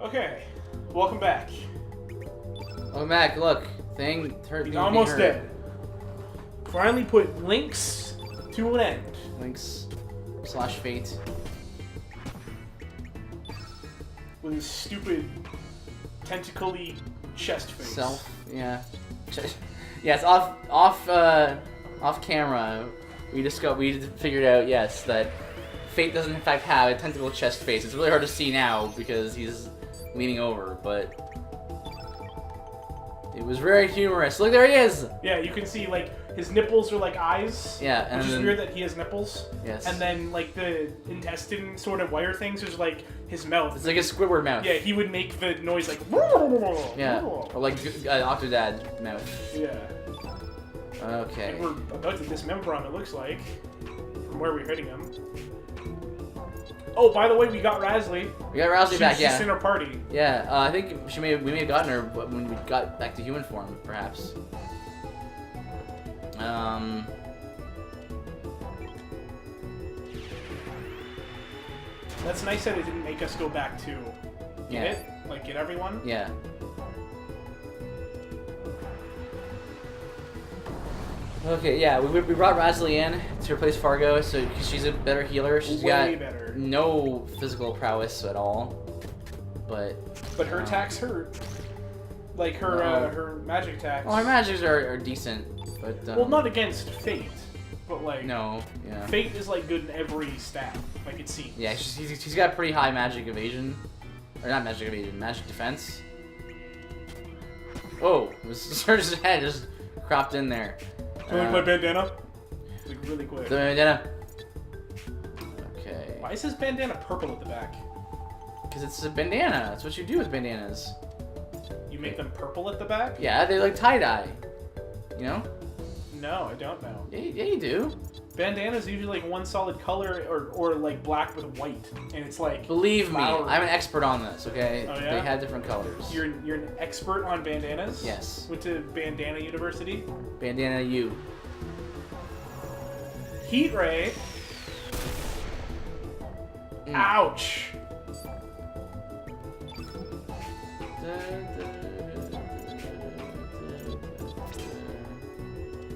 Okay, welcome back. Welcome back. Look, He's almost dead. Finally put Links to an end. Links/fate. With his stupid tentacle-y chest face. Yeah. Yes, off camera, we figured out, yes, that Fate doesn't in fact have a tentacle chest face. It's really hard to see now because he's leaning over, but it was very humorous. Look, there he is! Yeah, you can see, like, his nipples are like eyes. Yeah, and which is then, weird that he has nipples. Yes. And then, like, the intestine sort of wire things is like his mouth. It's like a Squidward mouth. Yeah, he would make the noise like. Yeah, or like Octodad mouth. Yeah. Okay. And we're about to dismember him, it looks like, from where we're hitting him. Oh, by the way, we got Rasley. We got Rasley back, She's yeah. just in our party. Yeah, I think we may have gotten her when we got back to human form, perhaps. That's nice that it didn't make us go back to get it, like get everyone. Yeah. Okay, yeah, we brought Rasley in to replace Fargo, so cause she's a better healer. She's Way got better. no physical prowess at all, but her attacks hurt. Like her magic attacks. Well, her magics are decent, but well, not against Fate, but like no, yeah. Fate is like good in every stat, like it seems. Yeah, she's got pretty high magic evasion, or not magic evasion, magic defense. Whoa, Surge's head just cropped in there. My bandana. Like really quick. The bandana. Okay. Why is his bandana purple at the back? Because it's a bandana. That's what you do with bandanas. You make them purple at the back? Yeah, they like tie-dye. You know? No, I don't know. Yeah, you do. Bandana's usually like one solid color or like black with white. And it's like Believe me, flower. I'm an expert on this, okay? Oh, yeah? They had different colors. You're an expert on bandanas? Yes. Went to Bandana University? Bandana U. Heat ray. Ouch.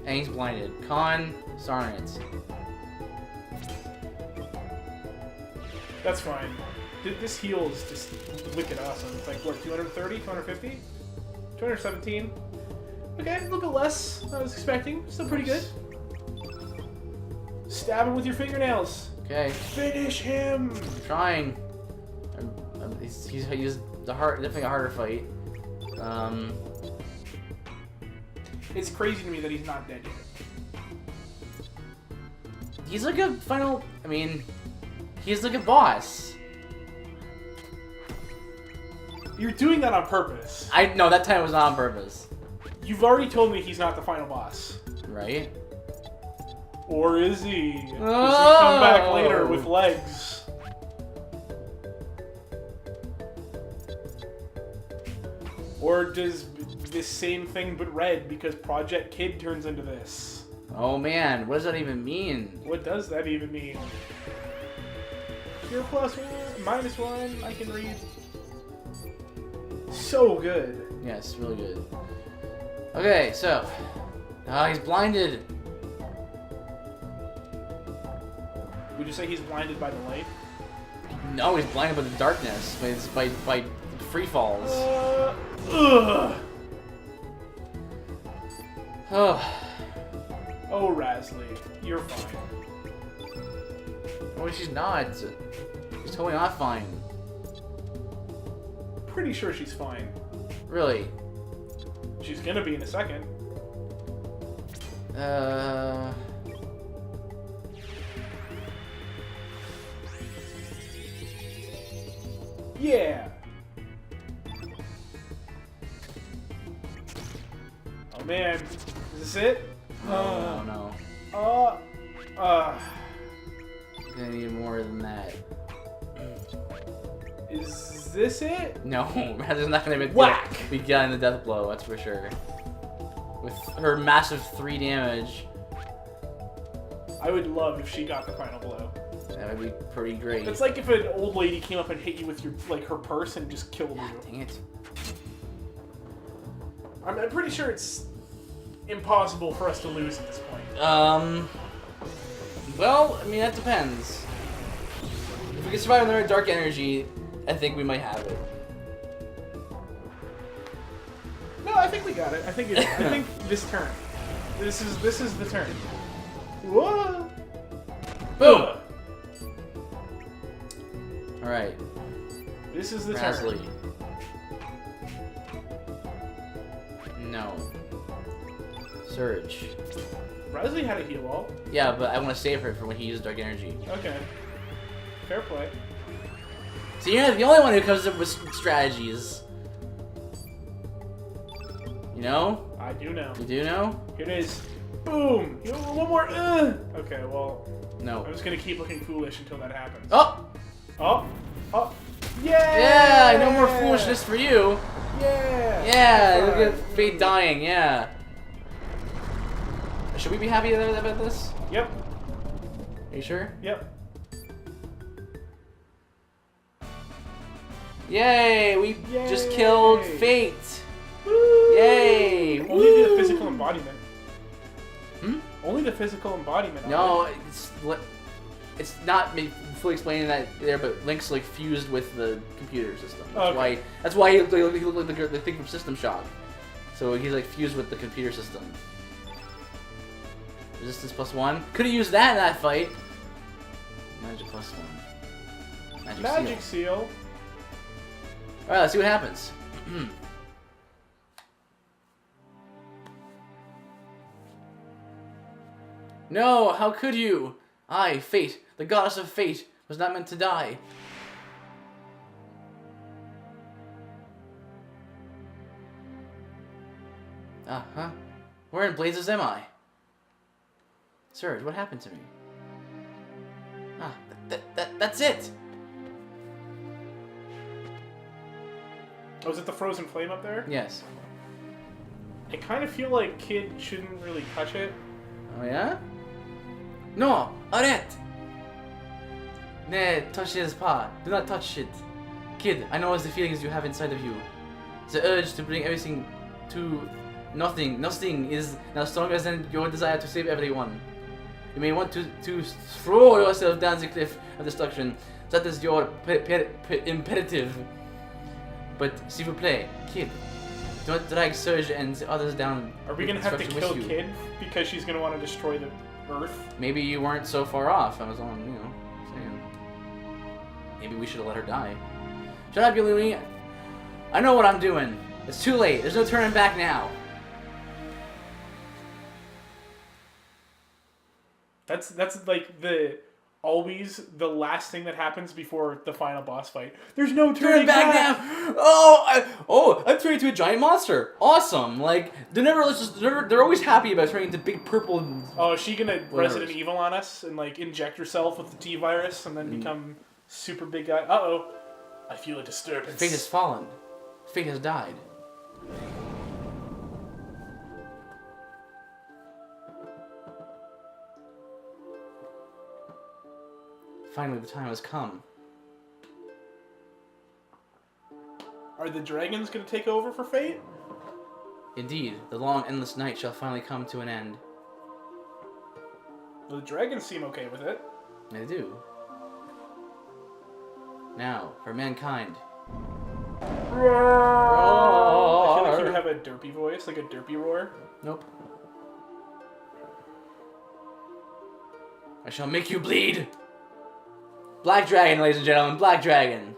And he's blinded. Sarnit. That's fine. This heal is just wicked awesome. It's like, what, 230? 250? 217? Okay, a little bit less than I was expecting. Still pretty good. Stab him with your fingernails. Okay. Finish him! I'm trying. He's definitely a harder fight. It's crazy to me that he's not dead yet. He's like a final... I mean... He's like a boss. You're doing that on purpose. No, that time it was not on purpose. You've already told me he's not the final boss. Right? Or is he? Does he come back later with legs? Or does this same thing but red because Project Kid turns into this? Oh man, what does that even mean? What does that even mean? You're +1, -1, I can read. So good. Yes, really good. Okay, so... he's blinded. Would you say he's blinded by the light? No, he's blinded by the darkness. By free falls. Ugh. Oh. Oh, Rasley, you're fine. Oh, she's not. She's totally not fine. Pretty sure she's fine. Really? She's gonna be in a second. Yeah. Oh man, is this it? No. Gonna need more than that. Is this it? No, Razor's not gonna Whack! be getting the death blow, that's for sure. With her massive 3 damage. I would love if she got the final blow. That would be pretty great. It's like if an old lady came up and hit you with your her purse and just killed you. Dang it. I'm pretty sure it's impossible for us to lose at this point. Well, I mean, that depends. If we can survive under dark energy, I think we might have it. No, I think we got it. I think this turn. This is the turn. Whoa! Boom! Alright. This is the Rasley. turn. No. Surge. Rasley had a heal all. Yeah, but I want to save her for when he uses dark energy. Okay. Fair play. So you're not the only one who comes up with strategies. You know? I do know. You do know? Here it is. Boom! One more. Okay, well, No. I'm just gonna keep looking foolish until that happens. Oh! Oh! Oh! Yeah! Yeah! No more foolishness for you. Yeah! Yeah! Look at Fate dying. Yeah. Should we be happy about this? Yep. Are you sure? Yep. Yay! We Yay. just killed Fate. Woo! Yay! Only the physical embodiment. Hmm? Only the physical embodiment. No, it's not fully explaining that there, but Link's like fused with the computer system. That's why he looked like the thing from System Shock. So he's like fused with the computer system. Resistance +1. Could have used that in that fight. Magic +1. Magic seal. Alright, let's see what happens. No, how could you? I, Fate, the goddess of fate, was not meant to die. Uh-huh. Where in blazes am I? Surge, what happened to me? Ah, that's it! Oh, is it the frozen flame up there? Yes. I kind of feel like Kid shouldn't really touch it. Oh yeah? No! Arrête! Ne touches pas. Do not touch it. Kid, I know the feelings you have inside of you. The urge to bring everything to nothing. Nothing is now stronger than your desire to save everyone. You may want to throw yourself down the cliff of destruction. That is your imperative. But s'il vous plaît, Kid, don't drag Surge and the others down. Are we gonna have to destruction kill with you. Kid because she's gonna want to destroy the Earth? Maybe you weren't so far off. I was on, saying. Maybe we should have let her die. Shut up, Yuluni. I know what I'm doing. It's too late. There's no turning back now. That's like always the last thing that happens before the final boss fight. There's no turning back now. I'm turning into a giant monster. Awesome. Like they're always happy about turning into big purple. Oh, is she gonna Whatever. Resident Evil on us and like inject herself with the T virus and then become super big guy? Uh-oh. I feel a disturbance. Fate has fallen. Fate has died. Finally, the time has come. Are the dragons gonna take over for Fate? Indeed, the long, endless night shall finally come to an end. The dragons seem okay with it. They do. Now, for mankind. I feel like he would have a derpy voice, like a derpy roar. Nope. I shall make you bleed! Black Dragon, ladies and gentlemen, Black Dragon.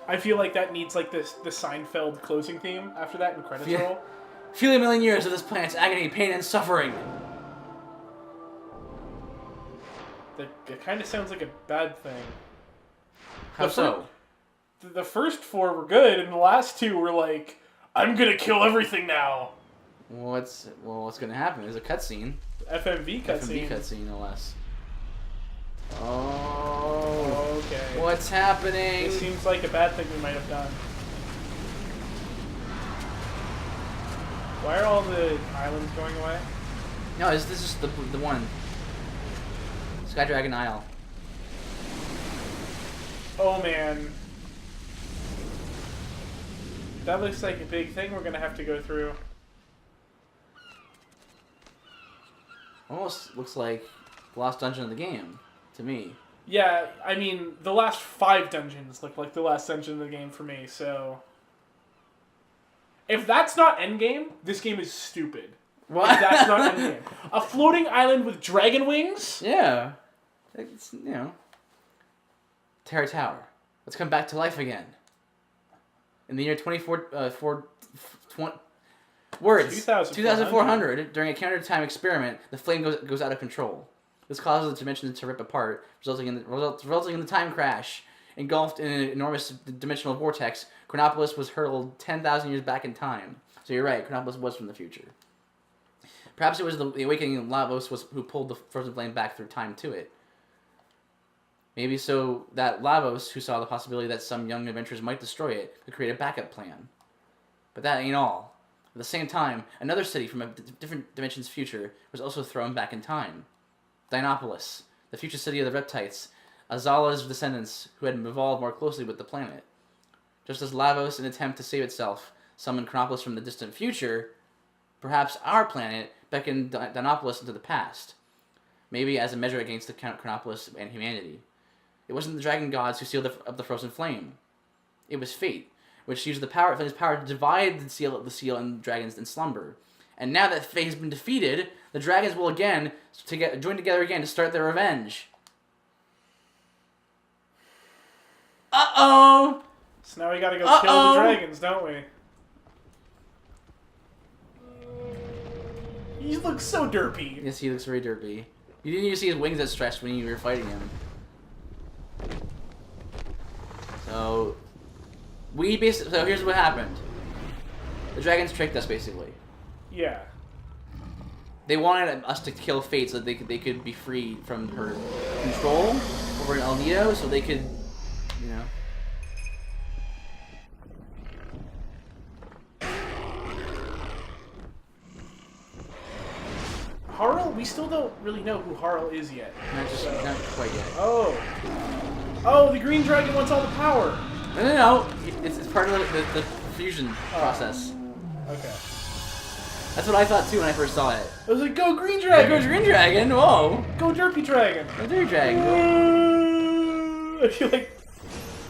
I feel like that needs like the Seinfeld closing theme after that and credits roll. Feel a million years of this planet's agony, pain, and suffering. That kind of sounds like a bad thing. How so? The first 4 were good, and the last 2 were like, I'm gonna kill everything now. What's gonna happen? There's a cutscene. FMV cutscene. FMV cutscene, no less. Oh. Okay. What's happening? This seems like a bad thing we might have done. Why are all the islands going away? No, this is the one. Sky Dragon Isle. Oh, man. That looks like a big thing we're going to have to go through. Almost looks like the last dungeon of the game, to me. Yeah, I mean, the last 5 dungeons look like the last dungeon of the game for me, so... If that's not endgame, this game is stupid. What? If that's not endgame. A floating island with dragon wings? Yeah. It's, you know... Terra Tower. Let's come back to life again. In the year 2400, during a counter-time experiment, the flame goes out of control. This causes the dimensions to rip apart, resulting in the time crash. Engulfed in an enormous dimensional vortex, Chronopolis was hurled 10,000 years back in time. So you're right, Chronopolis was from the future. Perhaps it was the awakening Lavos who pulled the frozen flame back through time to it. Maybe so that Lavos, who saw the possibility that some young adventurers might destroy it, could create a backup plan. But that ain't all. At the same time, another city from a different dimension's future was also thrown back in time. Dinopolis, the future city of the Reptites, Azala's descendants who had evolved more closely with the planet. Just as Lavos, in an attempt to save itself, summoned Chronopolis from the distant future, perhaps our planet beckoned Dinopolis into the past. Maybe as a measure against the Chronopolis and humanity. It wasn't the dragon gods who sealed up the frozen flame. It was fate, which used his power to divide the seal and dragons in slumber. And now that fate has been defeated, the dragons will again join together again to start their revenge. Uh-oh! So now we gotta go kill the dragons, don't we? He looks so derpy. Yes, he looks very derpy. You didn't even see his wings that stretched when you were fighting him. So here's what happened. The dragons tricked us, basically. Yeah. They wanted us to kill Fate so that they could be freed from her control over El Nido, so they could, you know. Harl? We still don't really know who Harl is yet. Not quite yet. Oh, the green dragon wants all the power. No. It's part of the fusion process. Okay. That's what I thought too when I first saw it. I was like, go green dragon! Go green dragon! Whoa! Go derpy dragon! Go derpy dragon! I feel like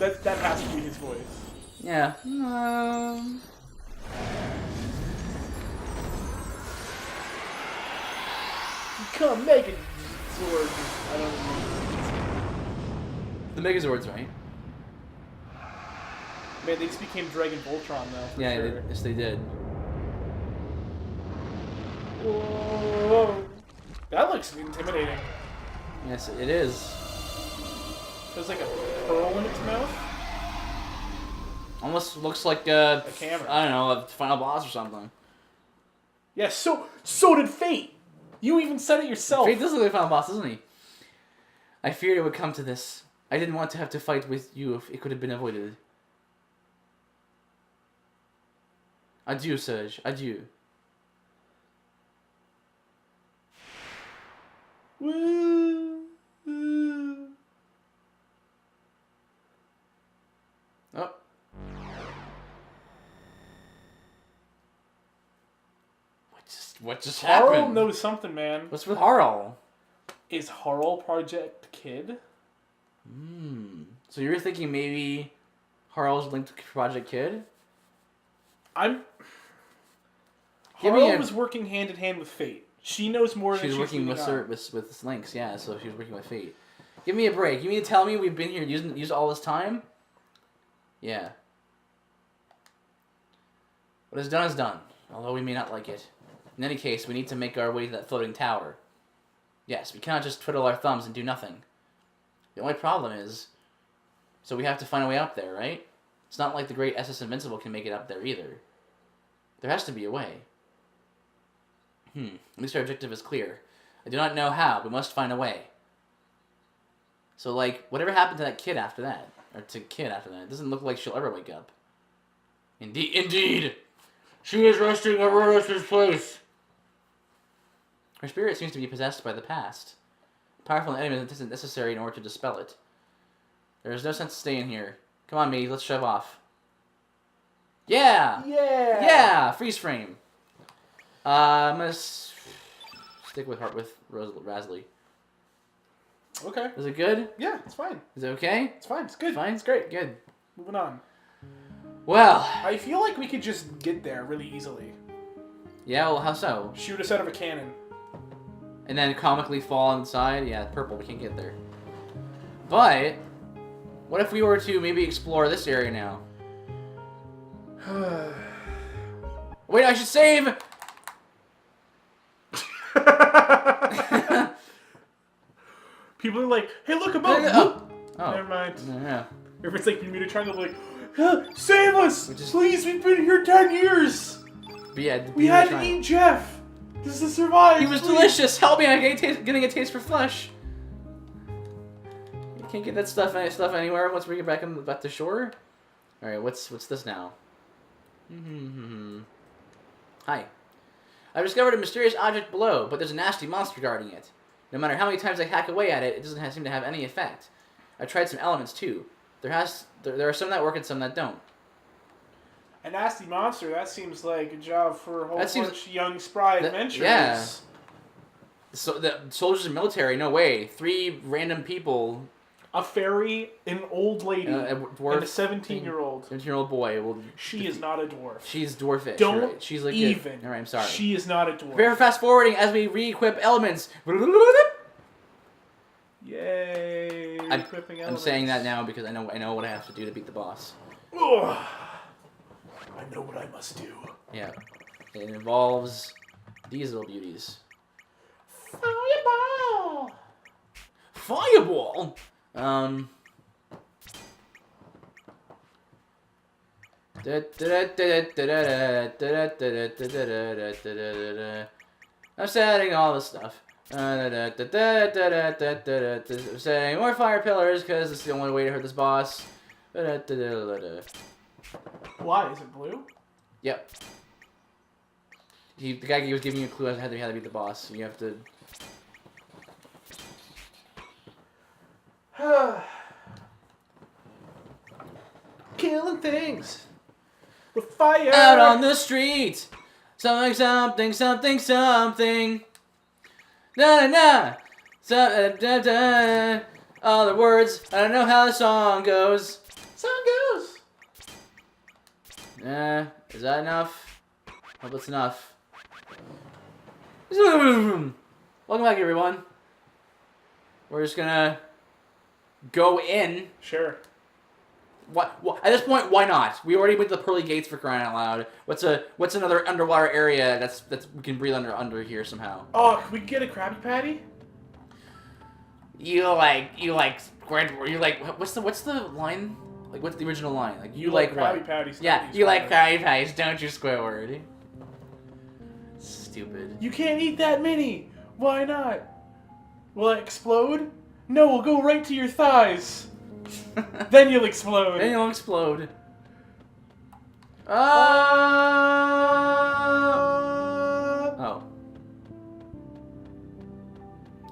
that has to be his voice. Yeah. Come make it, Zord. I don't know. The Megazords, right? Man, they just became Dragon Voltron though. Yeah, sure. yes they did. Whoa. That looks intimidating. Yes, it is. There's like a pearl in its mouth. Almost looks like a camera. I don't know, a final boss or something. Yeah, so did Fate. You even said it yourself. Fate does look like a final boss, doesn't he? I feared it would come to this. I didn't want to have to fight with you if it could have been avoided. Adieu, Serge. Adieu. Woo, woo. Oh. What just happened? Harl knows something, man. What's with Harl? Is Harl Project Kid? So you're thinking maybe Harl's linked to Project Kid? Harl was working hand in hand with Fate. She knows more than she's working with Lynx, yeah. So she was working with Fate. Give me a break. You mean to tell me we've been here used all this time? Yeah. What is done is done, although we may not like it. In any case, we need to make our way to that floating tower. Yes, we cannot just twiddle our thumbs and do nothing. The only problem is, so we have to find a way up there, right? It's not like the great SS Invincible can make it up there either. There has to be a way. At least our objective is clear. I do not know how, but we must find a way. So, like, whatever happened to that kid after that? Or to Kid after that? It doesn't look like she'll ever wake up. Indeed! She is resting at Aurora's place! Her spirit seems to be possessed by the past. A powerful enemy isn't necessary in order to dispel it. There's no sense staying here. Come on, me. Let's shove off. Yeah! Yeah! Yeah! Freeze frame. I'm gonna stick with Rasley. Okay. Is it good? Yeah, it's fine. Is it okay? It's fine. It's good. Fine? It's great. Good. Moving on. Well. I feel like we could just get there really easily. Yeah, well, how so? Shoot us out of a cannon. And then comically fall inside? Yeah, purple. We can't get there. But, what if we were to maybe explore this area now? Wait, I should save! People are like, hey, look above! Oh. Never mind. Yeah. If it's like Bermuda Triangle, like, save us! Please, we've been here 10 years! But yeah, we had to eat Jeff! This is survive! He was delicious! Help me, I'm getting a taste for flesh! You can't get that stuff anywhere once we get back to shore? Alright, what's this now? Hi. I've discovered a mysterious object below, but there's a nasty monster guarding it. No matter how many times I hack away at it, it doesn't seem to have any effect. I've tried some elements too. There are some that work and some that don't. A nasty monster, that seems like a job for a whole bunch of young, spry adventurers. Yeah. So the soldiers and military, no way. 3 random people. A fairy, an old lady, a dwarf, and a 17-year-old. 17-year-old boy. Well, she is not a dwarf. She's dwarfish. Don't right? She's like even. Alright, I'm sorry. She is not a dwarf. Prepare for fast forwarding as we re-equip elements. Yay! Equipping I'm elements. saying that now because I know what I have to do to beat the boss. Ugh. I know what I must do. Yeah. It involves these little beauties. Fireball! Fireball? I'm setting all the stuff. Setting more fire pillars because it's the only way to hurt this boss. Why? Is it blue? Yep. The guy was giving you a clue as to how to beat the boss. You have to. Killing things with fire. Out on the street. Something, something, something, something. Na na na. All the words. I don't know how the song goes. Song goes. Is that enough? Hope that's enough. Welcome back, everyone. We're just gonna go in. Sure. What? At this point, why not? We already went to the pearly gates for crying out loud. What's another underwater area that's we can breathe under here somehow? Oh, can we get a Krabby Patty? You like what's the line? Like what's the original line? Like you like Krabby what? Patties. Yeah, you like Krabby Patties, don't you, Squidward? Stupid. You can't eat that many. Why not? Will it explode? No, we'll go right to your thighs. Then you'll explode. Then you'll explode. Oh.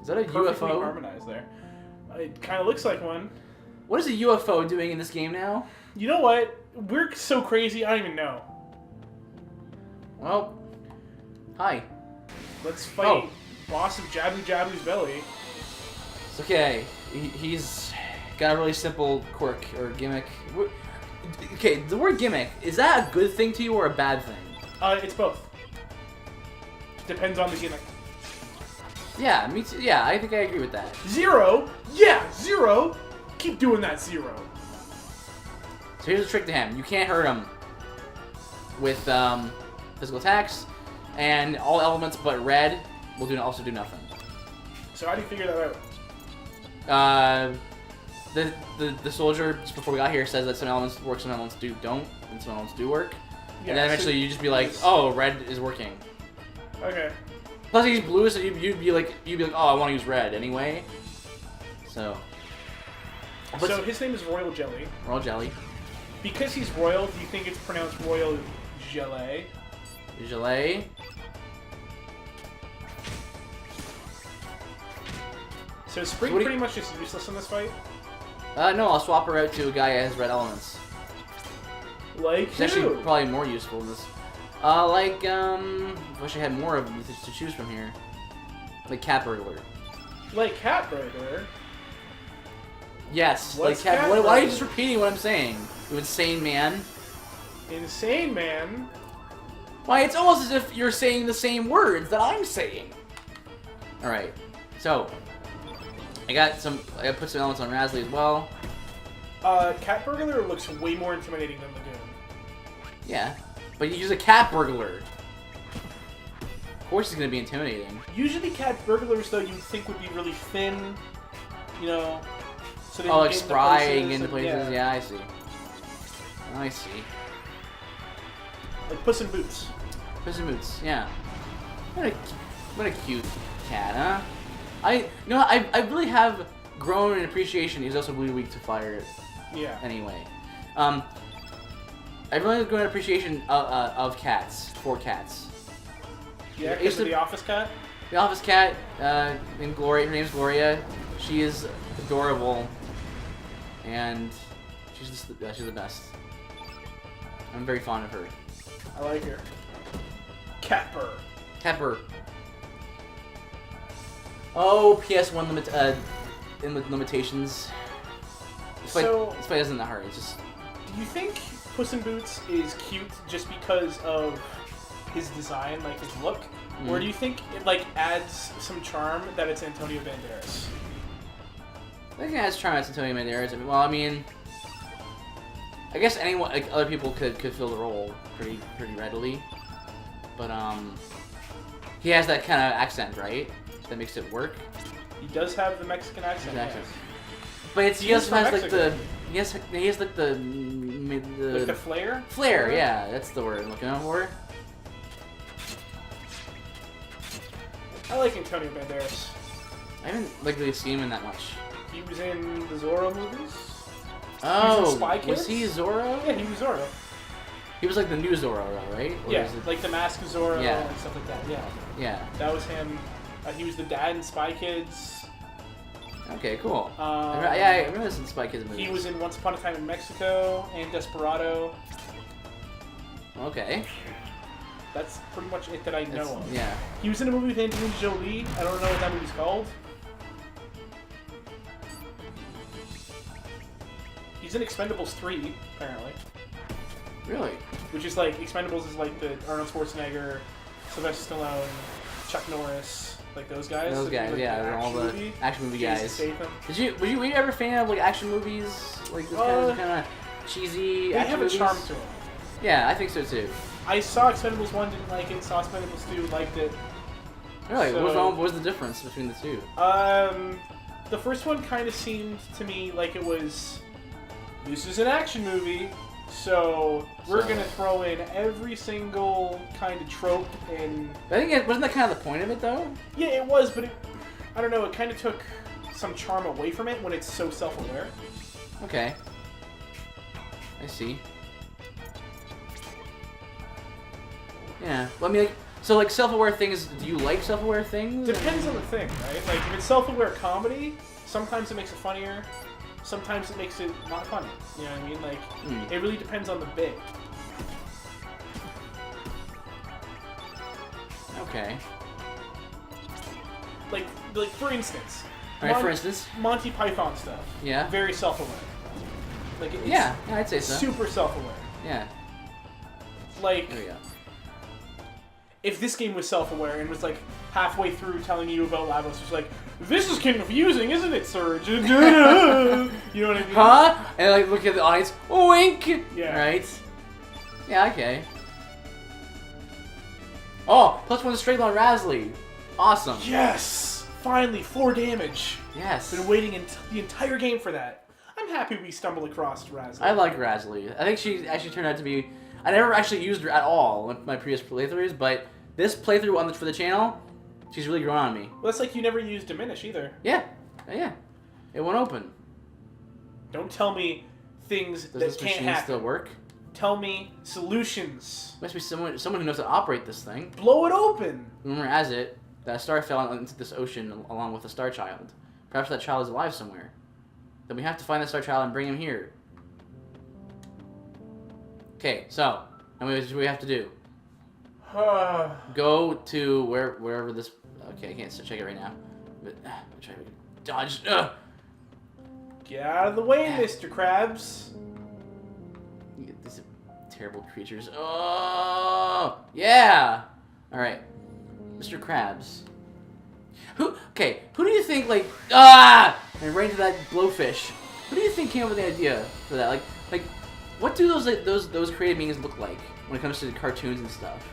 Is that a Perfectly UFO? harmonized there. It kind of looks like one. What is a UFO doing in this game now? You know what? We're so crazy, I don't even know. Well, hi. Let's fight boss of Jabu Jabu's belly. It's okay. He's got a really simple quirk or gimmick. Okay, the word gimmick, is that a good thing to you or a bad thing? It's both. Depends on the gimmick. Yeah, me too. Yeah, I think I agree with that. 0? Yeah, 0. Keep doing that 0. So here's the trick to him. You can't hurt him with physical attacks, and all elements but red will also do nothing. So how do you figure that out? The soldier, just before we got here, says that some elements work, some elements don't, and some elements do work. Yeah, and then eventually you just be like, oh, red is working. Okay. Plus he's blue, so you'd be like, oh, I want to use red anyway. So his name is Royal Jelly. Royal Jelly. Because he's royal, do you think it's pronounced Royal Jelly? Jelly. So is Spring pretty much just useless in this fight? No, I'll swap her out to a guy that has red elements. Like It's actually probably more useful than this. Wish I had more of them to choose from here. Like Cat Burglar. Like Cat Burglar? Yes, What's like Cat. Cat Why are Burglar? you just repeating what I'm saying? You insane man. Insane Man? Why, it's almost as if you're saying the same words that I'm saying. Alright, so I put some elements on Razzly as well. Cat Burglar looks way more intimidating than Lagoon. Yeah, but you use a Cat Burglar. Of course, it's gonna be intimidating. Usually, Cat Burglars though you'd think would be really thin, you know. So they Oh, can like get into sprying places into and- places. Yeah, I see. I see. Like Puss in Boots. Puss in Boots. Yeah. What a cute cat, huh? I really have grown in appreciation. He's also really weak to fire. Yeah. Anyway, I've really grown in appreciation of cats, for cats. Yeah, because of the office cat? The office cat, named Gloria. Her name's Gloria. She is adorable, and she's the best. I'm very fond of her. I like her. Catbur. Pepper. Oh, PS1 limitations. This fight isn't that hard. It's just. Do you think Puss in Boots is cute just because of his design, like his look, or do you think it like adds some charm that it's Antonio Banderas? I think it has charm. It's Antonio Banderas. Well, I mean, I guess anyone, like other people, could fill the role pretty readily, but he has that kind of accent, right? That makes it work. He does have the Mexican accent. Exactly. Yes. But he He's also from has like Mexico. he has like the Like the flair? flair. Yeah, that's the word I'm looking for. I like Antonio Banderas. I haven't really seen him in that much. He was in the Zorro movies. Oh, Spy Kids? was he Zorro? Yeah, he was Zorro. He was like the new Zorro, though, right? Or Yeah, was it... like the Mask of Zorro Yeah. and stuff like that. Yeah, Yeah. that was him. He was the dad in Spy Kids. Okay, cool. Um, I remember this in Spy Kids movies. He was in Once Upon a Time in Mexico and Desperado. Okay. That's pretty much it that I know of. Yeah. He was in a movie with Angelina Jolie. I don't know what that movie's called. He's in Expendables 3, apparently. Really? Which is like, Expendables is like the Arnold Schwarzenegger, Sylvester Stallone, Chuck Norris, like those guys. Those So guys, like yeah, the they're all the movie. action movie Jason guys. Statham. Were you ever a fan of like action movies? Like this kind of cheesy They action have a movies? charm to them. Yeah, I think so too. I saw Expendables 1, didn't like it. Saw Expendables 2, liked it. Really? So- What was the difference between the two? The first one kind of seemed to me like it was, this is an action movie, so we're So- gonna throw in every single kind of trope and I think wasn't that kind of the point of it though? yeah, it was, but I don't know, it kind of took some charm away from it when it's so self-aware. Okay. I see. Yeah. Well, I mean, like self-aware things. Do you like self-aware things? Depends on the thing, right? Like if it's self-aware comedy, sometimes it makes it funnier, sometimes it makes it not funny. You know what I mean? Like it really depends on the bit. Okay. Like for instance, All right. For instance. Monty Python stuff. Yeah. Very self-aware. Like it's Yeah. I'd say so. super self-aware. Yeah. Like There we go. if this game was self-aware and was like halfway through telling you about Lavos, it's like, this is confusing, isn't it, sir? You know what I mean? Huh? And like look at the audience. Wink. Yeah. Right. Yeah. Okay. Oh, +1 straight on Razzly. Awesome. Yes! Finally, 4 damage. Yes. Been waiting the entire game for that. I'm happy we stumbled across Razzly. I like Razzly. I think she actually turned out to be. I never actually used her at all in my previous playthroughs, but this playthrough for the channel, she's really grown on me. Well, that's like you never used Diminish either. Yeah. Yeah. It won't open. Don't tell me things Does that this can't machine happen. still work? Tell me solutions. Must be someone who knows how to operate this thing. Blow it open. Rumor has it that a star fell into this ocean along with a star child. Perhaps that child is alive somewhere. then we have to find the Star Child and bring him here. Okay, so, and what do we have to do? Go to wherever this... Okay, I can't check it right now. But, try to dodge. Get out of the way, Mr. Krabs. These terrible creatures. Oh, yeah. All right, Mr. Krabs. Who do you think, like, and right into that blowfish. Who do you think came up with the idea for that? Like, what do those creative meanings look like when it comes to the cartoons and stuff?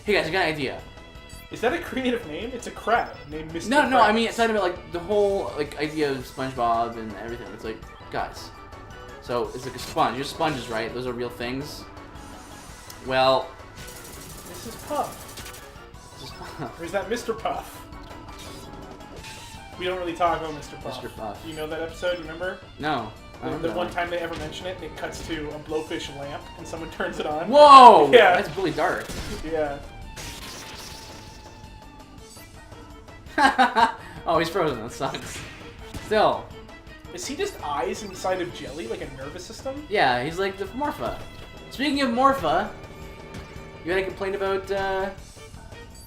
Hey guys, I got an idea. Is that a creative name? It's a crab named Mr. No, Krabs. I mean, it's talking about like the whole like idea of SpongeBob and everything. It's like, guys, so it's like a sponge. You're sponges, right? Those are real things. Well, this is Puff. Or is that Mr. Puff? We don't really talk about Mr. Puff. Mr. Puff. You know that episode? You remember? No. The one time they ever mention it, it cuts to a blowfish lamp, and someone turns it on. Whoa! Yeah. That's really dark. Yeah. Oh, he's frozen. That sucks. Still. Is he just eyes inside of jelly, like a nervous system? Yeah, he's like the Morpha. Speaking of Morpha, you had a complaint about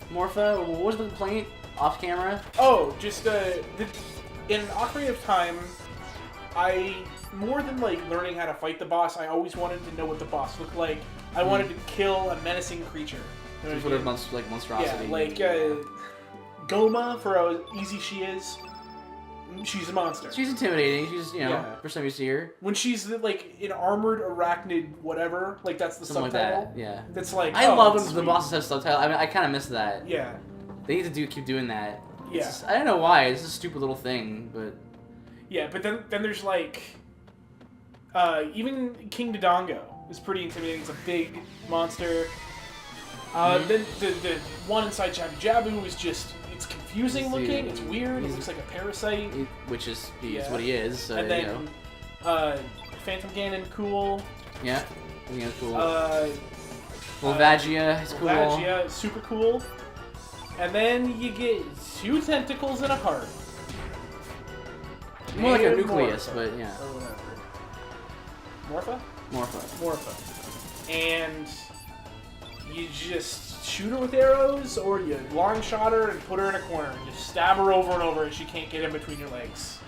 Morpha? What was the complaint? Off camera? Oh, just in Ocarina of Time, more than like learning how to fight the boss, I always wanted to know what the boss looked like. I wanted to kill a menacing creature. You know Just what like monstrosity. Yeah, like Goma, for how easy she is. She's a monster. She's intimidating. She's, first time you see her. When she's like an armored arachnid whatever, like that's the Something subtitle. like that, yeah. That's like, I love when sweet. the bosses have subtitles. I mean, I kind of miss that. Yeah. They need to keep doing that. Yeah. I don't know why. It's a stupid little thing, but... Yeah, but then there's like... even King Dodongo is pretty intimidating. It's a big monster. Then the one inside Jabu Jabu is just... It's confusing looking. It's weird. It looks like a parasite. Which is what he is. So, and then Phantom Ganon, cool. Yeah. Ganon's cool. Volvagia is cool. Volvagia is super cool. And then you get 2 tentacles and a heart. More like a And nucleus, Morpha, but yeah. Or whatever. Morpha. Morpha. And you just shoot her with arrows, or you long shot her and put her in a corner and just stab her over and over and she can't get in between your legs.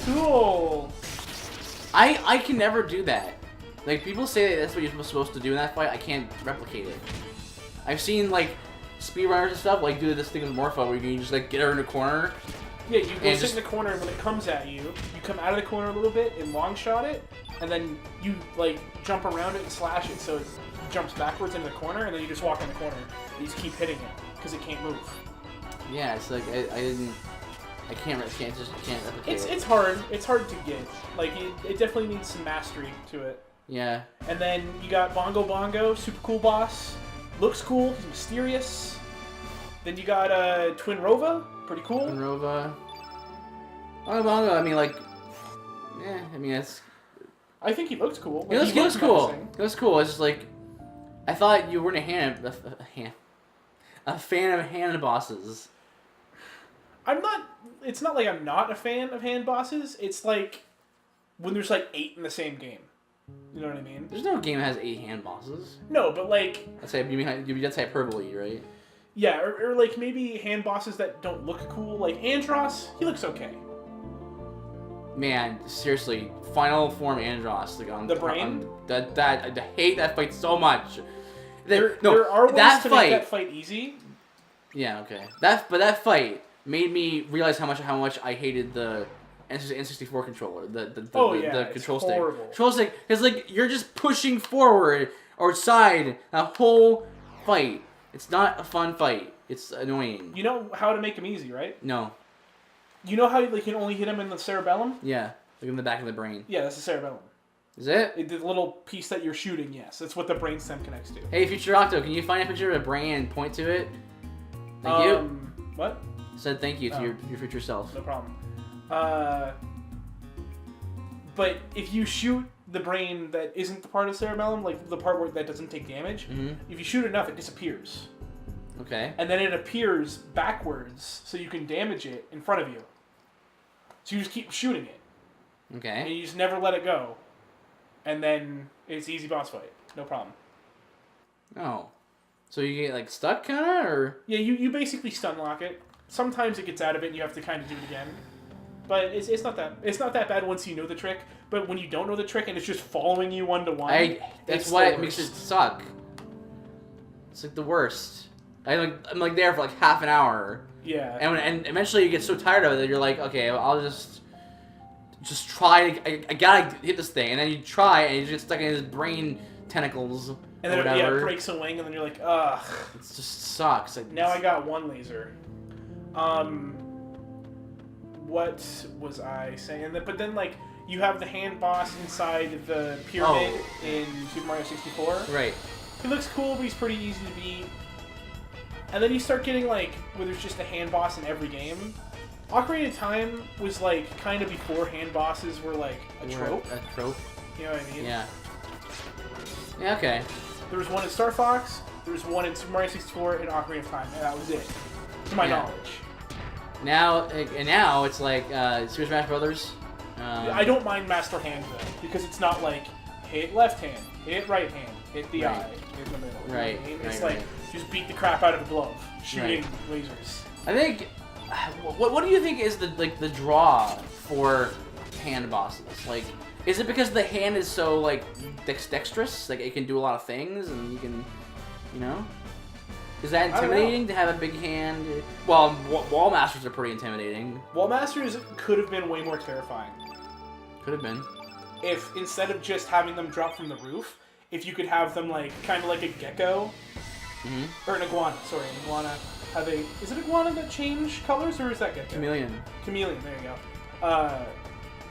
Cool. I can never do that. Like, people say that that's what you're supposed to do in that fight. I can't replicate it. I've seen, like, speedrunners and stuff, like, do this thing with Morpha where you can just, like, get her in a corner. Yeah, you go sit in the corner, and when it comes at you, you come out of the corner a little bit and long shot it, and then you, like, jump around it and slash it so it jumps backwards into the corner, and then you just walk in the corner. And you just keep hitting it, because it can't move. Yeah, it's like, I can't replicate it. It's hard. It's hard to get. Like, it definitely needs some mastery to it. Yeah. And then you got Bongo Bongo, super cool boss. Looks cool, he's mysterious. Then you got Twin Rova, pretty cool. Twin Rova. Bongo, I mean, like, it's... I think he looks cool. Like, he looks cool. He looks cool. It's just like, I thought you weren't a fan of hand bosses. I'm not. It's not like I'm not a fan of hand bosses. It's like when there's like 8 in the same game. You know what I mean? There's no game that has 8 hand bosses. No, but like... That's hyperbole, right? Yeah, or like maybe hand bosses that don't look cool. Like Andros, he looks okay. Man, seriously, final form Andros. Like, the brain? I hate that fight so much. There are ways to make that fight easy. Yeah, okay. That fight made me realize how much I hated the N64 controller, the control stick. Horrible. Control stick is like you're just pushing forward or side a whole fight. It's not a fun fight. It's annoying. You know how to make them easy, right? No. You know how you can only hit them in the cerebellum? Yeah, like in the back of the brain. Yeah, that's the cerebellum. Is it? The little piece that you're shooting, yes. That's what the brainstem connects to. Hey, Future Octo, can you find a picture of a brain and point to it? Thank you. What? Said thank you to your future self. No problem. But if you shoot the brain that isn't the part of the cerebellum, like the part that doesn't take damage, if you shoot enough, it disappears. Okay. And then it appears backwards, so you can damage it in front of you. So you just keep shooting it. And Okay. you just never let it go. And then it's easy boss fight. No problem. Oh. So you get like stuck kinda or Yeah, you basically stun lock it. Sometimes it gets out of it and you have to kind of do it again. But it's not that bad once you know the trick. But when you don't know the trick and it's just following you one to one, that's it's why the it makes it worst. suck. It's like the worst. I'm like there for like half an hour. Yeah. And eventually you get so tired of it that you're like, okay, I'll just try. I gotta hit this thing, and then you try, and you just get stuck in his brain tentacles And or then whatever. it breaks a wing, and then you're like, ugh. It just sucks. Like, Now I got one laser. What was I saying? But then like you have the hand boss inside the pyramid in Super Mario 64. Right. He looks cool, but he's pretty easy to beat. And then you start getting like where there's just a hand boss in every game. Ocarina of Time was like kind of before hand bosses were like a trope. A trope. You know what I mean? Yeah. Yeah. Okay. There was one in Star Fox. There was one in Super Mario 64 and Ocarina of Time, and that was it, to my Yeah. knowledge. Now it's like Super Smash Brothers. I don't mind Master Hand though, because it's not like hit left hand, hit right hand, hit the Right. eye, hit the middle. You know Right, what I mean? right, It's like right. just beat the crap out of a glove, shooting lasers. I think. What do you think is the draw for hand bosses? Like, is it because the hand is so like dexterous, like it can do a lot of things, and you can, you know? Is that I don't know. intimidating to have a big hand? Well, wall masters are pretty intimidating. Wall Masters could have been way more terrifying Could have been. if instead of just having them drop from the roof, if you could have them like kind of like a gecko or an iguana. Sorry, an iguana. How they? Is it iguana that change colors or is that gecko? Chameleon. Chameleon. There you go.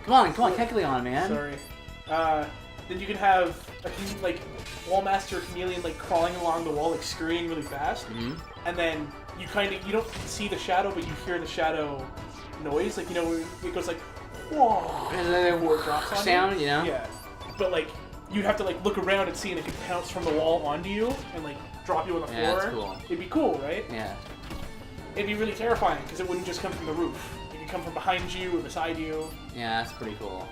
Come on, Kekleon, man. Sorry. Then you can have like Wall Master Chameleon like crawling along the wall, like scurrying really fast, and then you don't see the shadow, but you hear the shadow noise, like it goes like whoa, And then before it drops on sound, you know? Yeah, but like you'd have to like look around and see, and it could pounce from the wall onto you and like drop you on the floor. Yeah, that's cool. It'd be cool, right? Yeah. It'd be really terrifying because it wouldn't just come from the roof. It could come from behind you or beside you. Yeah, that's pretty cool.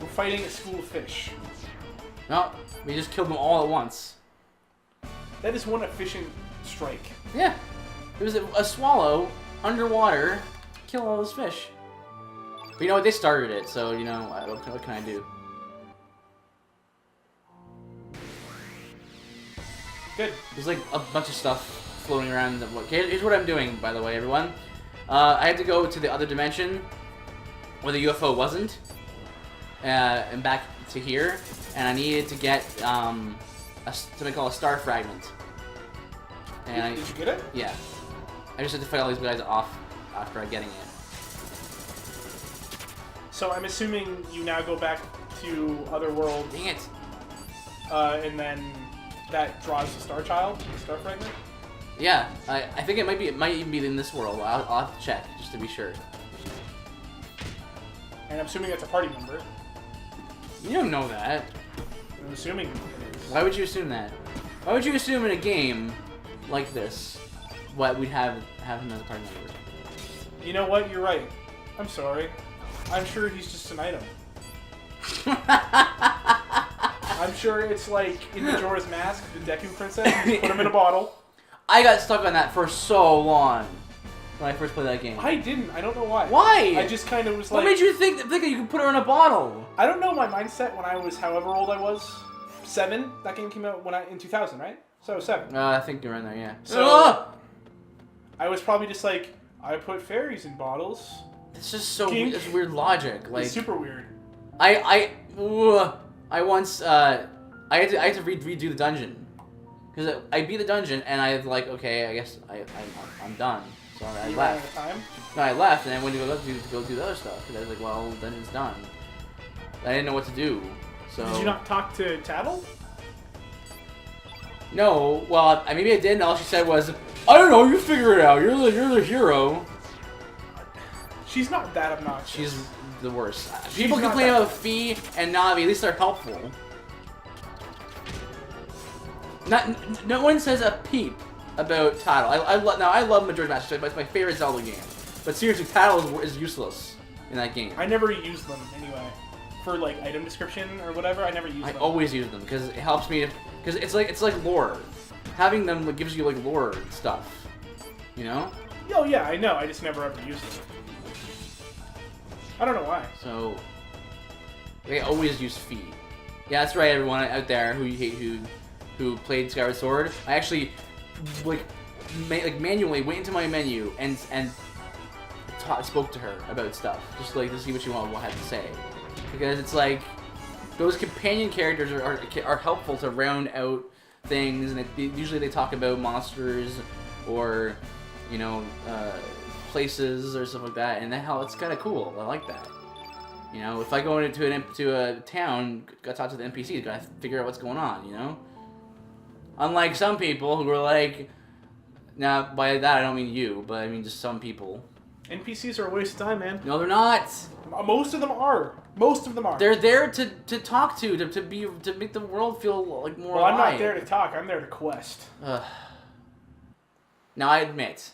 We're fighting a school of fish. No, we just killed them all at once. That is one efficient strike. Yeah. It was a swallow underwater kill all those fish. But you know what? They started it, so you know what can I do? Good. There's like a bunch of stuff floating around. Okay, here's what I'm doing, by the way, everyone. I had to go to the other dimension where the UFO wasn't, and back to here, and I needed to get something called a star fragment. And Did you get it? yeah, I just had to fight all these guys off after getting it. So I'm assuming you now go back to Otherworld, Dang it! and then that draws the Star Child, the Star Fragment. Yeah, I think it might even be in this world. I'll have to check just to be sure. And I'm assuming that's a party member. You don't know that. I'm assuming it is. Why would you assume that? Why would you assume in a game like this what we'd have him as a party member? You know what? You're right. I'm sorry. I'm sure he's just an item. I'm sure it's like in Majora's Mask, the Deku Princess. You put him in a bottle. I got stuck on that for so long when I first played that game. I didn't. I don't know why. Why? I just kind of was What like... made you think that you could put her in a bottle? I don't know my mindset when I was however old I was. 7? That game came out in 2000, right? So 7. I think you're in there, yeah. So I was probably just like, I put fairies in bottles. It's just so Gink. it's weird logic. Like It's super weird. I once I had to redo the dungeon because I beat the dungeon and I was like, okay, I guess I'm done. So I You ran out of left. time. No, I left and I went to go do the other stuff because I was like, well, the dungeon's done. I didn't know what to do. So Did you not talk to Tattle? No, well, maybe I did, and all she said was, I don't know, you figure it out. You're the hero. She's not that obnoxious. She's the worst. She's People not complain that about Fee and Navi, at least they're helpful. No one says a peep about Tattle. I love Majora's Mask. It's my favorite Zelda game. But seriously, tattle is useless in that game. I never use them anyway. For like item description or whatever, I never use them. I always use them because it helps me. Because it's like lore. Having them gives you like lore stuff. You know? Oh yeah, I know. I just never ever used them. I don't know why. So I always use feet. Yeah, that's right, everyone out there who played Skyward Sword. I actually like manually went into my menu and spoke to her about stuff, just like to see what she had to say, because it's like those companion characters are helpful to round out things, and usually they talk about monsters or places or stuff like that, and it's kind of cool. I like that. You know, if I go into a town, gotta talk to the NPCs, gotta figure out what's going on. You know, unlike some people who are like, now by that I don't mean you, but I mean just some people. NPCs are a waste of time, man. No, they're not. Most of them are. Most of them are. They're there to talk to make the world feel like more alive. I'm not there to talk. I'm there to quest. Now I admit,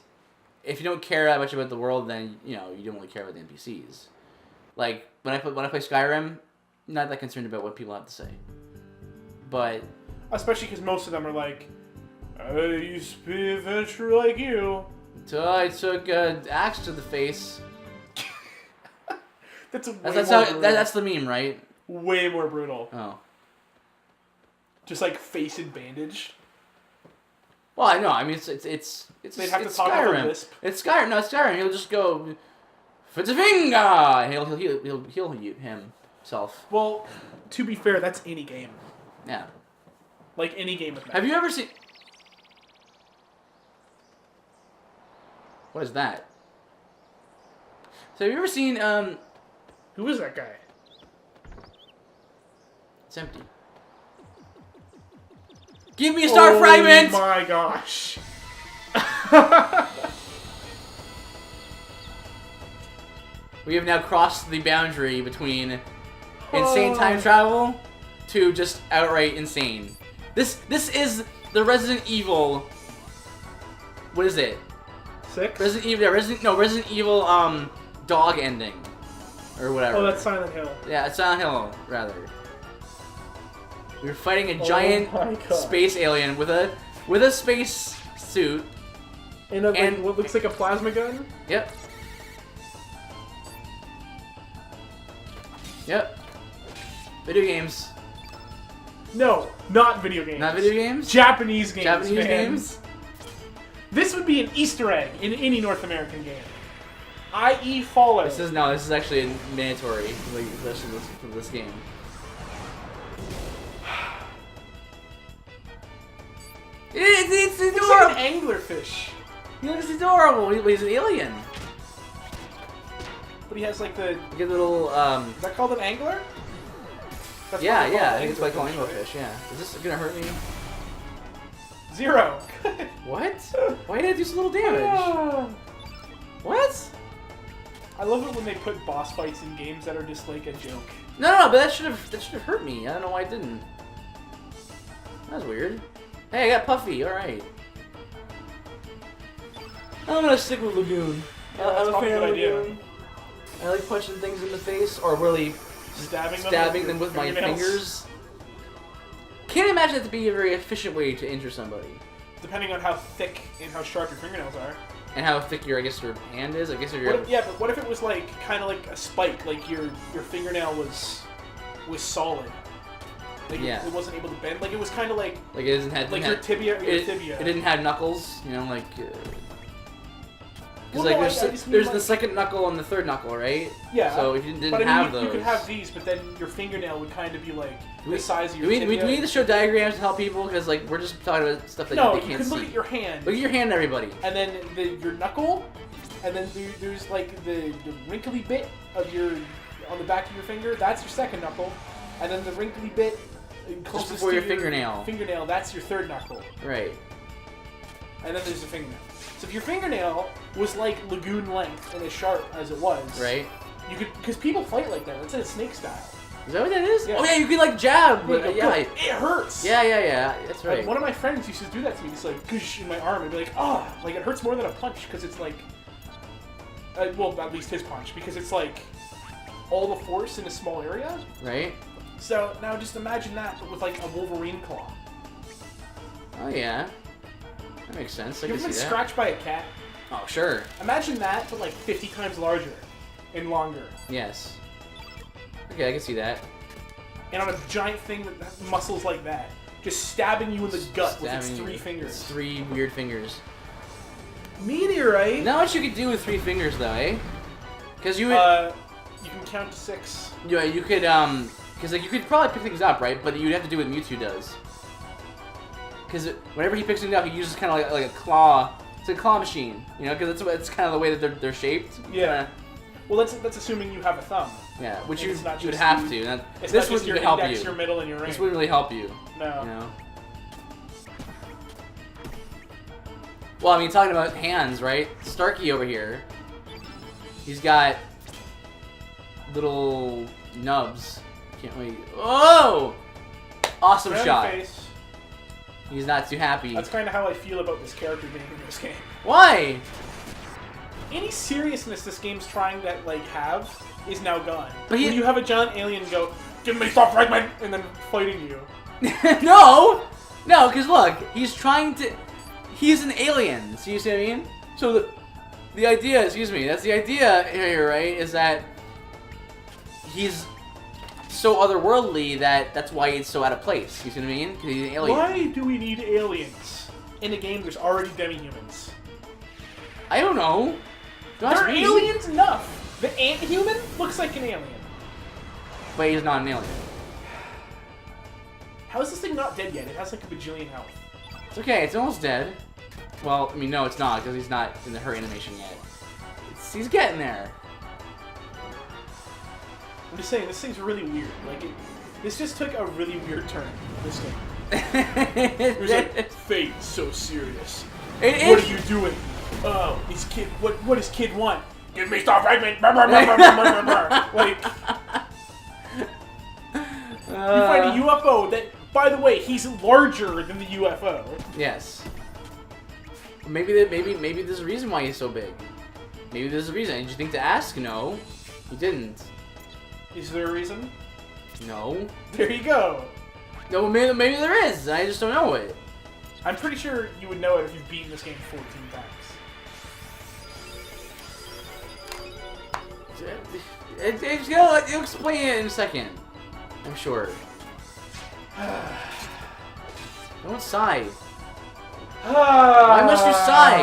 if you don't care that much about the world, then you don't really care about the NPCs. Like when I play Skyrim, not that concerned about what people have to say. But especially because most of them are like, I used to be an adventurer like you. So I took an axe to the face. That's the meme, right? Way more brutal. Oh. Just like face and bandaged. Well, I know. I mean, it's They'd have to talk Skyrim. with a lisp. It's Skyrim. No, it's Skyrim. He'll just go, Fitzafinga! And he'll heal himself. Well, to be fair, that's any game. Yeah. Like any game with that. Have you ever seen? What is that? So have you ever seen Who is that guy? It's empty. Give me a star fragment! Oh my gosh. We have now crossed the boundary between insane time travel to just outright insane. This is the Resident Evil. What is it? 6? Resident Evil dog ending or whatever. Oh, that's Silent Hill. Yeah, it's Silent Hill rather. We're fighting a giant space alien with a space suit. And what looks like a plasma gun? Yep. Yep. Video games. No, not video games. Not video games? Japanese games. Japanese games? This would be an Easter egg in any North American game. I.e. Fallout. This is actually mandatory for this game. It's adorable. It's like an anglerfish. He looks adorable. He's an alien. But he has like the little Is that called an angler? That's yeah. I think anglerfish, it's like called right? anglerfish. Yeah. Is this gonna hurt me? 0. What? Why did I do so little damage? What? I love it when they put boss fights in games that are just like a joke. No, but that should have hurt me. I don't know why it didn't. That was weird. Hey, I got Puffy. All right. I'm gonna stick with Lagoon. Yeah, that's probably a good idea. I like punching things in the face or really stabbing them with my fingers. Can't imagine it to be a very efficient way to injure somebody. Depending on how thick and how sharp your fingernails are. And how thick your hand is. I guess if you're. Yeah, but what if it was like kind of like a spike, like your fingernail was solid. Like it wasn't able to bend. Like it was kind of like it doesn't have like your tibia. It didn't have knuckles, like. Because well, there's the second knuckle and the third knuckle, right? Yeah. So if you didn't have those, you could have these, but then your fingernail would kind of be like the size of your tibia. tibia. Do we need to show diagrams to help people? Because we're just talking about stuff that they can't see. No, you can look at your hand. Look at your hand, everybody. And then your knuckle, and then there's like the wrinkly bit of on the back of your finger. That's your second knuckle, and then the wrinkly bit closest before to your fingernail. Fingernail. That's your third knuckle. Right. And then there's the fingernail. So if your fingernail was like Lagoon length and as sharp as it was, right? You could, because people fight like that. That's in a snake style. Is that what that is? Yeah. Oh yeah, you could like jab. But, yeah, it hurts. Yeah. That's right. One of my friends used to do that to me. It's like, goosh, in my arm, and be like, like it hurts more than a punch because it's like Well, at least his punch, because it's like all the force in a small area. Right? So now just imagine that, but with like a Wolverine claw. Oh yeah, that makes sense. I You can ever see been that. scratched by a cat? Oh sure. Imagine that, but like 50 times larger and longer. Yes. Okay, I can see that. And on a giant thing that has muscles like that. Just stabbing you in the gut with its Stabbing 3 you. fingers. It's 3 weird fingers. Meteorite? Not what you could do with 3 fingers though, eh? Because you would. You can count to 6. Yeah, you could because like you could probably pick things up, right? But you'd have to do what Mewtwo does. Because whenever he picks things up, he uses kind of like a claw. It's a claw machine, you know, because it's kind of the way that they're shaped. Yeah. Well, that's assuming you have a thumb. Yeah, which And you it's not would just have you- to. That, It's this not just your wouldn't help index, you. your middle, and your ring. This wouldn't really help you. No. You know. Well, I mean, talking about hands, right? Starkey over here. He's got little nubs. Can't wait. Oh! Awesome Round shot. face. He's not too happy. That's kind of how I feel about this character being in this game. Why? Any seriousness this game's trying to like have is now gone. But when you have a giant alien go, "Give me stop fragment," and then fighting you. No! No, because look, he's trying to... He's an alien, so you see what I mean? So the idea, excuse me, that's the idea here, right, is that he's so otherworldly that's why he's so out of place. You see what I mean? Because he's an alien. Why do we need aliens? In a game there's already demi-humans. I don't know. Don't ask They're me. aliens enough. The ant-human looks like an alien. But he's not an alien. How is this thing not dead yet? It has like a bajillion health. It's okay, it's almost dead. Well, I mean, no, it's not, because he's not in the hurt animation yet. He's getting there. I'm just saying, this thing's really weird. Like, this just took a really weird turn, this game. It was like, fate's so serious. What are you doing? Oh, these kid, what does kid want? Give me Star Fragment! Like, you find a UFO that, by the way, he's larger than the UFO. Yes. Maybe there's a reason why he's so big. Maybe there's a reason. Did you think to ask? No, you didn't. Is there a reason? No. There you go. No, maybe there is. I just don't know it. I'm pretty sure you would know it if you've beaten this game 14 times. You'll explain it in a second. I'm sure. Don't sigh. Why must you sigh?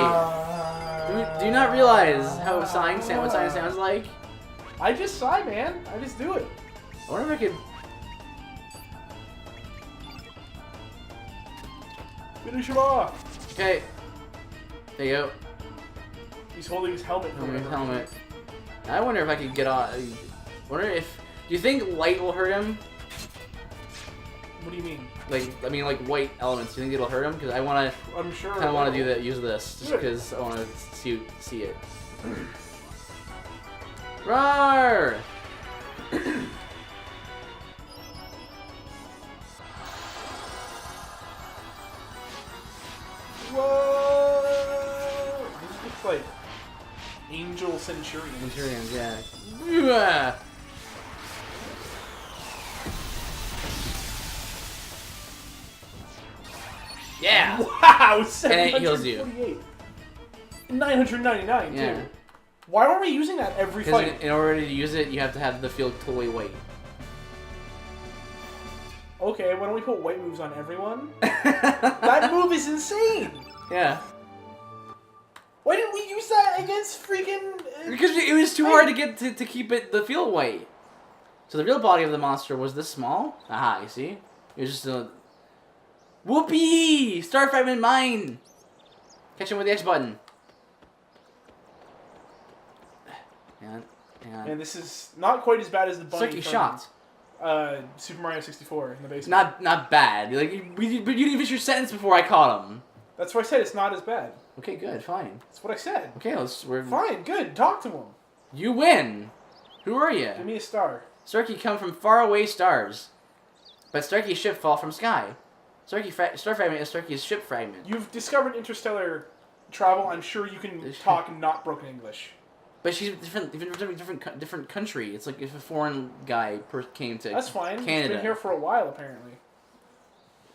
Do you not realize how what sighing sounds like? I just sigh, man. I just do it. I wonder if I could... Finish him off. Okay. There you go. He's holding his helmet. for His whatever helmet. I wonder if I could get on... wonder if... Do you think light will hurt him? reason. What do you mean? Like, I mean, like white elements. Do you think it'll hurt him? Because I want to... I'm sure. kind of want to do that. Use this just Do it. because I want to see it. Roar! Whoa! This looks like Angel Centurion. Centurions, yeah. Yeah. Yeah. Wow! And it heals you. 748. 999 Yeah. too. Why aren't we using that every Because fight? in order to use it, you have to have the field totally white. Okay, why don't we put white moves on everyone? That move is insane! Yeah. Why didn't we use that against freaking... Because it was too hard to get to keep it the field white. So the real body of the monster was this small. Aha, you see? It was just a... Whoopee! Star Fragment mine! Catch him with the X button. Hang on. And this is not quite as bad as the bunny Suki from shocked. Super Mario 64 in the basement. Not bad. Like, but you didn't finish your sentence before I caught him. That's what I said, it's not as bad. Okay, good, fine. That's what I said. Okay, we're... Fine, good, talk to him. You win! Who are you? Give me a star. Starkey come from faraway stars. But Starkey's ship fall from sky. Star Fragment is Starkey's ship fragment. You've discovered interstellar travel, I'm sure you can talk not broken English. But she's different country. It's like if a foreign guy came to That's fine. Canada. She's been here for a while, apparently.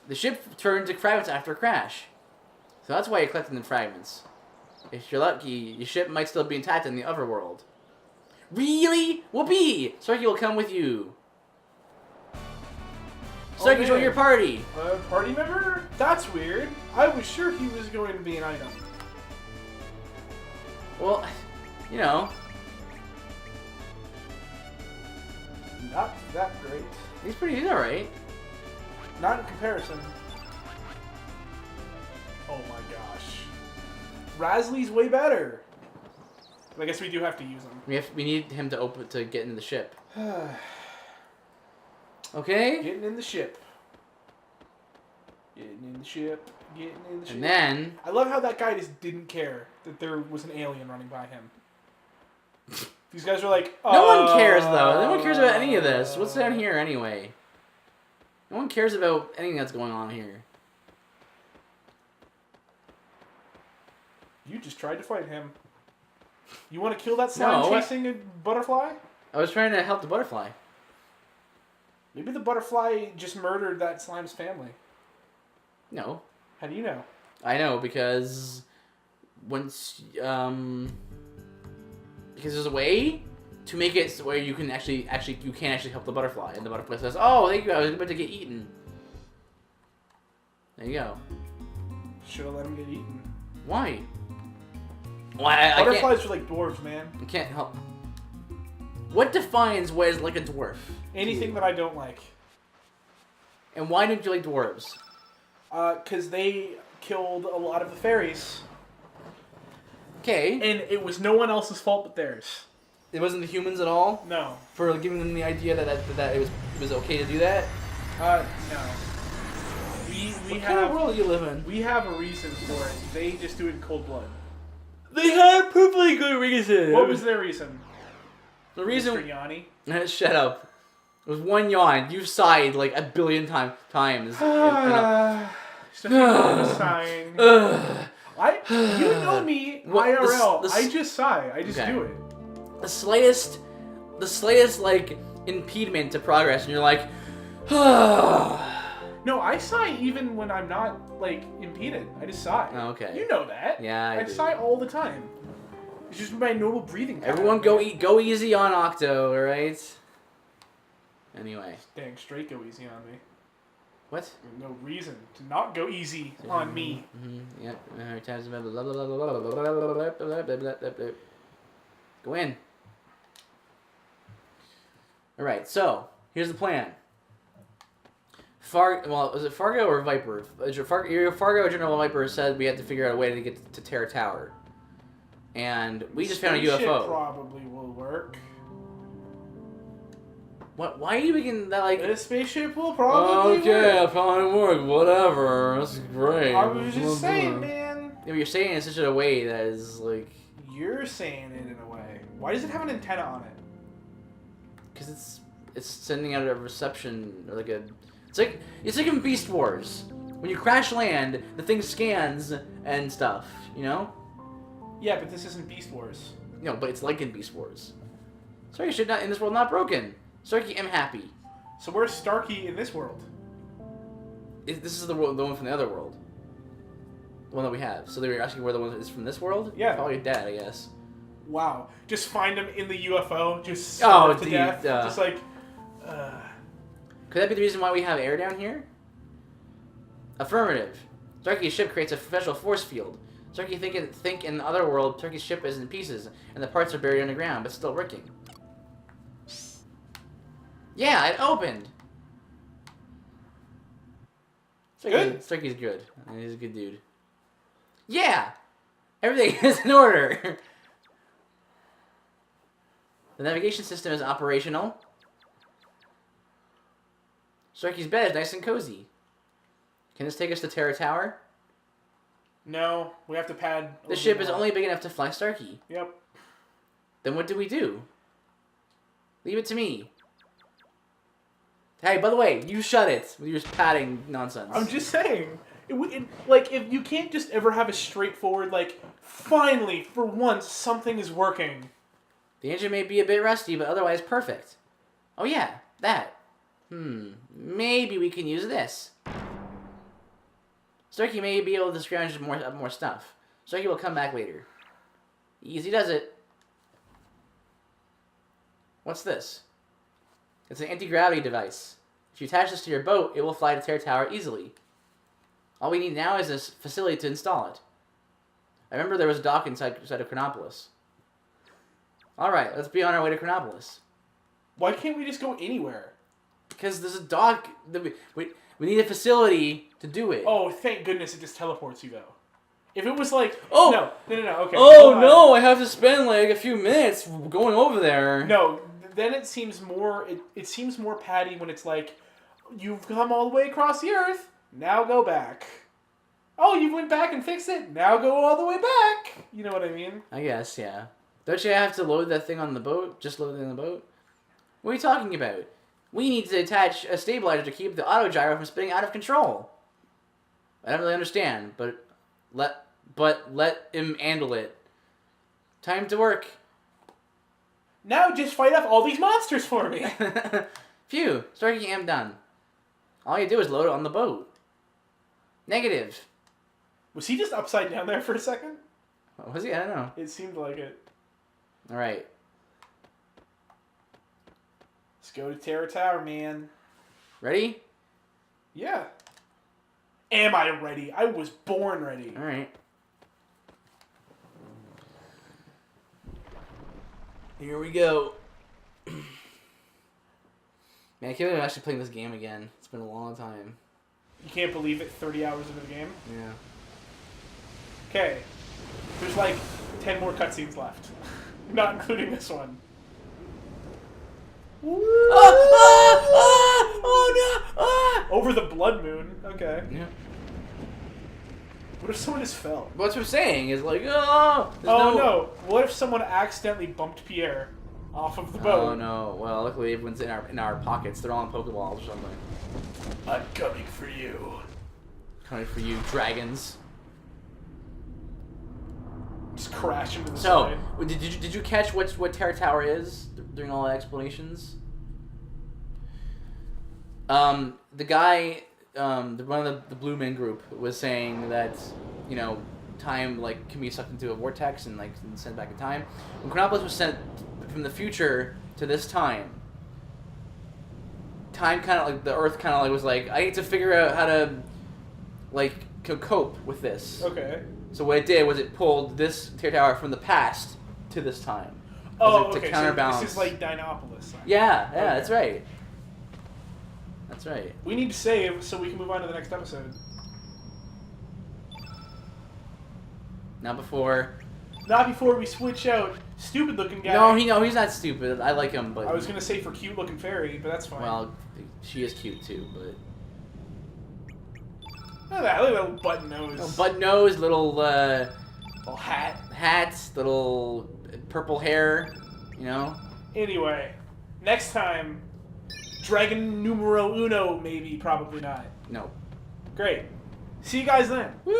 The ship turned to fragments after a crash. So that's why you're collecting the fragments. If you're lucky, your ship might still be intact in the other world. Really? Whoopee! Starkey will come with you. Starkey, join your party. Party member? That's weird. I was sure he was going to be an item. Well, you know. Not that great. He's alright. Not in comparison. Oh my gosh. Rasley's way better. I guess we do have to use him. We need him to get into the ship. Okay? Getting in the ship. Getting in the ship. Getting in the ship. And then... I love how that guy just didn't care that there was an alien running by him. These guys are like, No one cares, though. No one cares about any of this. What's down here, anyway? No one cares about anything that's going on here. You just tried to fight him. You want to kill that slime chasing a butterfly? I was trying to help the butterfly. Maybe the butterfly just murdered that slime's family. No. How do you know? I know, because... Once... Because there's a way to make it where you can actually help the butterfly. And the butterfly says, oh, thank you, I was about to get eaten. There you go. Should have let him get eaten. Why? Well, I Butterflies are like dwarves, man. I can't help. What defines what is like a dwarf? Anything that I don't like. And why don't you like dwarves? Because they killed a lot of the fairies. Okay. And it was no one else's fault but theirs. It wasn't the humans at all? No. For giving them the idea that it was okay to do that? No. What kind of world do you live in? We have a reason for it. They just do it in cold blood. They had perfectly good reason. What was their reason? The reason... Mr. Yanni? Shut up. It was one yawn. You've sighed like a billion times. Sighing. You know me, IRL. I just sigh. I just do it. The slightest like impediment to progress, and you're like, No, I sigh even when I'm not like impeded. I just sigh. Oh, okay. You know that. Yeah, I do. sigh all the time. It's just my normal breathing pattern. Everyone go easy on Octo, alright? Anyway. Dang, straight go easy on me. What? There's no reason to not go easy on me. Yep. Go in. Alright, so, here's the plan. Was it Fargo or Viper? Fargo or General Viper said we had to figure out a way to get to Terra Tower. And we just found a UFO. Probably will work. What? Why are you making that like... The spaceship will probably work. Okay, I'll probably work. Whatever. That's great. I was just saying, man. Yeah, but you're saying it in such a way that is like... You're saying it in a way. Why does it have an antenna on it? Because it's sending out a reception, or like a... It's like in Beast Wars. When you crash land, the thing scans and stuff, you know? Yeah, but this isn't Beast Wars. No, but it's like in Beast Wars. Starkey should not in this world not broken. Starkey, I'm happy. So where's Starkey in this world? This is the one from the other world. The one that we have. So they were asking where the one is from this world? Yeah. Probably dead, I guess. Wow. Just find him in the UFO, just starve to death. Just like... Could that be the reason why we have air down here? Affirmative. Starkey's ship creates a special force field. Starkey think in the other world, Starkey's ship is in pieces, and the parts are buried underground, but still working. Yeah, it opened! Good? Starkey's good. He's a good dude. Yeah! Everything is in order! The navigation system is operational. Starkey's bed is nice and cozy. Can this take us to Terra Tower? No, we have to pad... The ship is only big enough to fly Starkey. Yep. Then what do we do? Leave it to me. Hey, by the way, you shut it with your padding nonsense. I'm just saying. Like, if you can't just ever have a straightforward, like, finally, for once, something is working. The engine may be a bit rusty, but otherwise perfect. Oh yeah, that. Maybe we can use this. Starkey may be able to scrounge more stuff. Starkey will come back later. Easy does it. What's this? It's an anti-gravity device. If you attach this to your boat, it will fly to Terra Tower easily. All we need now is this facility to install it. I remember there was a dock inside of Chronopolis. Alright, let's be on our way to Chronopolis. Why can't we just go anywhere? Because there's a dock. We need a facility to do it. Oh, thank goodness it just teleports you, though. If it was like... Oh! No, okay. Oh, no, I have to spend, like, a few minutes going over there. No, then it seems more... It seems more patty when it's like, you've come all the way across the Earth, now go back. Oh, you went back and fixed it, now go all the way back. You know what I mean? I guess, yeah. Don't you have to load that thing on the boat? Just load it in the boat? What are you talking about? We need to attach a stabilizer to keep the autogyro from spinning out of control. I don't really understand, but let him handle it. Time to work. Now just fight off all these monsters for me. Phew, Starkey am done. All you do is load it on the boat. Negative. Was he just upside down there for a second? Was he? I don't know. It seemed like it. Alright. Let's go to Terra Tower, man. Ready? Yeah. Am I ready? I was born ready. Alright. Here we go. Man, I can't believe I'm actually playing this game again. It's been a long time. You can't believe it, 30 hours into the game? Yeah. Okay. There's like 10 more cutscenes left. Not including this one. Oh no! Over the blood moon. Okay. Yeah. What if someone just fell? What I'm saying is like, oh! No. What if someone accidentally bumped Pierre off of the boat? Oh no. Well, luckily everyone's in our pockets. They're all in Pokeballs or something. I'm coming for you. Coming for you, dragons. Just crash into the side. So, did you catch what Terra Tower is during all the explanations? The guy, one of the Blue Men group was saying that, you know, time like can be sucked into a vortex and like sent back in time. When Chronopolis was sent from the future to this time kind of like the Earth kind of like was like, I need to figure out how to like cope with this. Okay. So what it did was it pulled this Terra Tower from the past to this time. Oh, to okay. counterbalance. So this is like Dinopolis. Yeah, Okay. that's right. That's right. We need to save so we can move on to the next episode. Not before. Not before we switch out stupid looking guy. No, he's not stupid. I like him, but I was gonna say for cute looking fairy, but that's fine. well, she is cute too, but Look at that little button nose. little button nose, little Little hat. little purple hair, you know. Anyway, next time, Dragon numero uno, maybe, probably not. No. Great. See you guys then. Woo!